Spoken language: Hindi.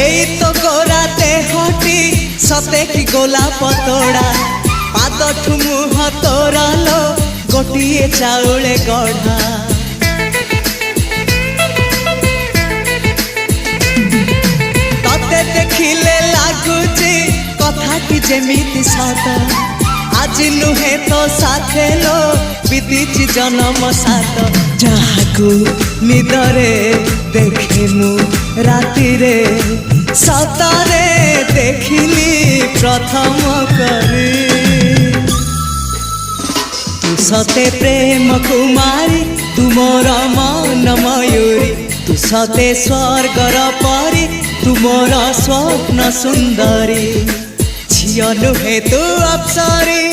एई तो गोरा देहटी सते कि गोलाप तोड़ा पाद मुह तोरा लो गोटिए चाउले गढ़ा तते देखिले लागुची कथाटी जेमिति सत आज नुहे तो साथे लो बीतीची जन्म सात जहाकू निदरे देखे मु राति रे सतरे देखिली प्रथम करी तू सते प्रेम कुमारी तू मोर मन मयूरी तू सते स्वर्गर परी तू मोर स्वप्न सुंदरी झियो नुहे तू अप्सरी।